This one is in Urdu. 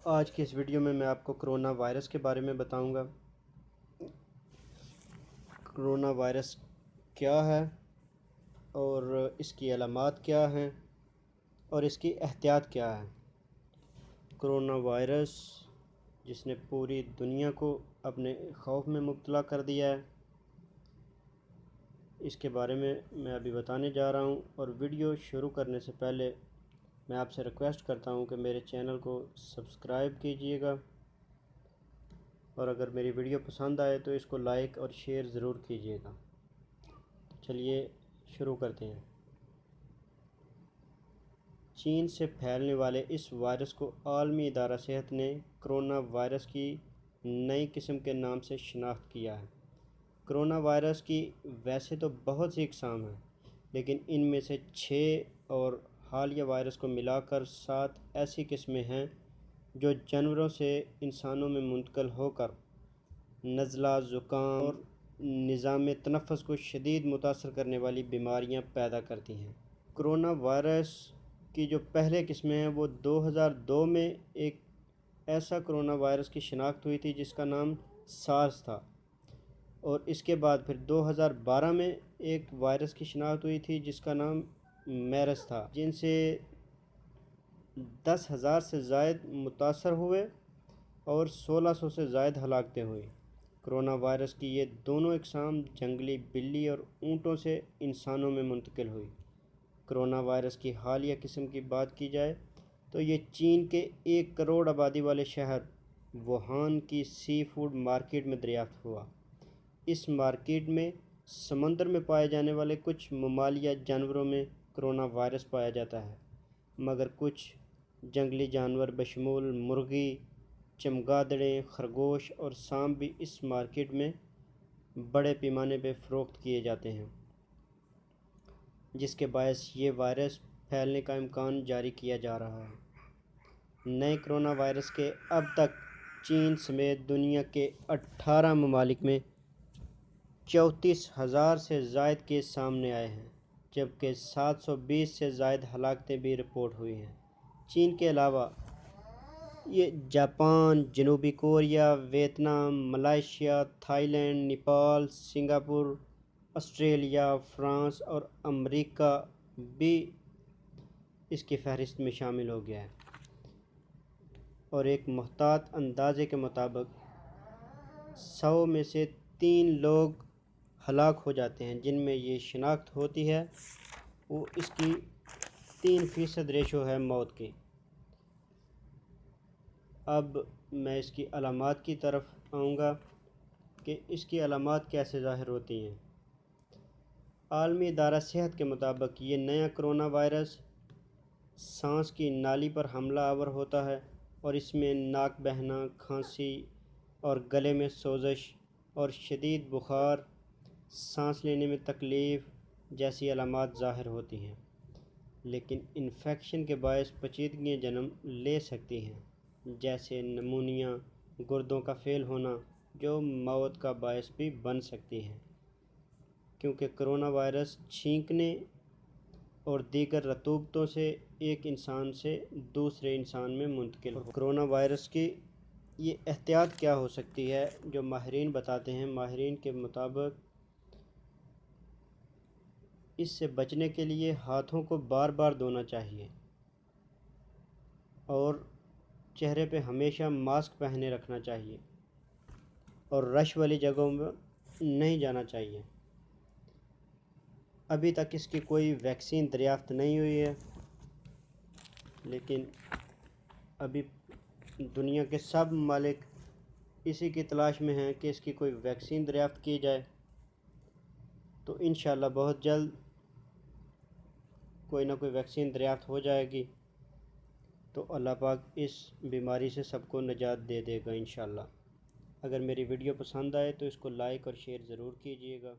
آج کی اس ویڈیو میں آپ کو کرونا وائرس کے بارے میں بتاؤں گا۔ کرونا وائرس کیا ہے اور اس کی علامات کیا ہیں اور اس کی احتیاط کیا ہے۔ کرونا وائرس جس نے پوری دنیا کو اپنے خوف میں مبتلا کر دیا ہے، اس کے بارے میں ابھی بتانے جا رہا ہوں۔ اور ویڈیو شروع کرنے سے پہلے میں آپ سے ریکویسٹ کرتا ہوں کہ میرے چینل کو سبسکرائب کیجئے گا، اور اگر میری ویڈیو پسند آئے تو اس کو لائک اور شیئر ضرور کیجئے گا۔ چلیے شروع کرتے ہیں۔ چین سے پھیلنے والے اس وائرس کو عالمی ادارہ صحت نے کرونا وائرس کی نئی قسم کے نام سے شناخت کیا ہے۔ کرونا وائرس کی ویسے تو بہت سی اقسام ہیں، لیکن ان میں سے 6 اور حالیہ وائرس کو ملا کر 7 ایسی قسمیں ہیں جو جانوروں سے انسانوں میں منتقل ہو کر نزلہ، زکام اور نظام تنفس کو شدید متاثر کرنے والی بیماریاں پیدا کرتی ہیں۔ کرونا وائرس کی جو پہلے قسمیں ہیں وہ 2002 میں ایک ایسا کرونا وائرس کی شناخت ہوئی تھی جس کا نام سارس تھا، اور اس کے بعد پھر 2012 میں ایک وائرس کی شناخت ہوئی تھی جس کا نام میرس تھا، جن سے 10,000 سے زائد متاثر ہوئے اور 1600 سے زائد ہلاکتیں ہوئیں۔ کرونا وائرس کی یہ دونوں اقسام جنگلی بلی اور اونٹوں سے انسانوں میں منتقل ہوئی۔ کرونا وائرس کی حالیہ قسم کی بات کی جائے تو یہ چین کے 1 کروڑ آبادی والے شہر ووہان کی سی فوڈ مارکیٹ میں دریافت ہوا۔ اس مارکیٹ میں سمندر میں پائے جانے والے کچھ ممالیہ جانوروں میں کرونا وائرس پایا جاتا ہے، مگر کچھ جنگلی جانور بشمول مرغی، چمگادڑیں، خرگوش اور سانپ بھی اس مارکیٹ میں بڑے پیمانے پہ فروخت کیے جاتے ہیں، جس کے باعث یہ وائرس پھیلنے کا امکان جاری کیا جا رہا ہے۔ نئے کرونا وائرس کے اب تک چین سمیت دنیا کے 18 ممالک میں 34,000 سے زائد کیس سامنے آئے ہیں، جبکہ 720 سے زائد ہلاکتیں بھی رپورٹ ہوئی ہیں۔ چین کے علاوہ یہ جاپان، جنوبی Korea, Vietnam, Malaysia, Thailand, Nepal, Singapore, Australia, France اور امریکہ بھی اس کی فہرست میں شامل ہو گیا ہے، اور ایک محتاط اندازے کے مطابق 100 میں سے 3 لوگ ہلاک ہو جاتے ہیں جن میں یہ شناخت ہوتی ہے، وہ اس کی 3% ریشو ہے موت کی۔ اب میں اس کی علامات کی طرف آؤں گا کہ اس کی علامات کیسے ظاہر ہوتی ہیں۔ عالمی ادارہ صحت کے مطابق یہ نیا کرونا وائرس سانس کی نالی پر حملہ آور ہوتا ہے، اور اس میں ناک بہنا، کھانسی اور گلے میں سوزش اور شدید بخار، سانس لینے میں تکلیف جیسی علامات ظاہر ہوتی ہیں، لیکن انفیکشن کے باعث پیچیدگیاں جنم لے سکتی ہیں، جیسے نمونیا، گردوں کا فیل ہونا، جو موت کا باعث بھی بن سکتی ہیں، کیونکہ کرونا وائرس چھینکنے اور دیگر رطوبتوں سے ایک انسان سے دوسرے انسان میں منتقل ہو۔ کرونا وائرس کی یہ احتیاط کیا ہو سکتی ہے جو ماہرین بتاتے ہیں۔ ماہرین کے مطابق اس سے بچنے کے لیے ہاتھوں کو بار بار دھونا چاہیے، اور چہرے پہ ہمیشہ ماسک پہنے رکھنا چاہیے، اور رش والی جگہوں میں نہیں جانا چاہیے۔ ابھی تک اس کی کوئی ویکسین دریافت نہیں ہوئی ہے، لیکن ابھی دنیا کے سب ممالک اسی کی تلاش میں ہیں کہ اس کی کوئی ویکسین دریافت کی جائے، تو انشاءاللہ بہت جلد کوئی نہ کوئی ویکسین دریافت ہو جائے گی، تو اللہ پاک اس بیماری سے سب کو نجات دے دے گا انشاءاللہ۔ اگر میری ویڈیو پسند آئے تو اس کو لائک اور شیئر ضرور کیجیے گا۔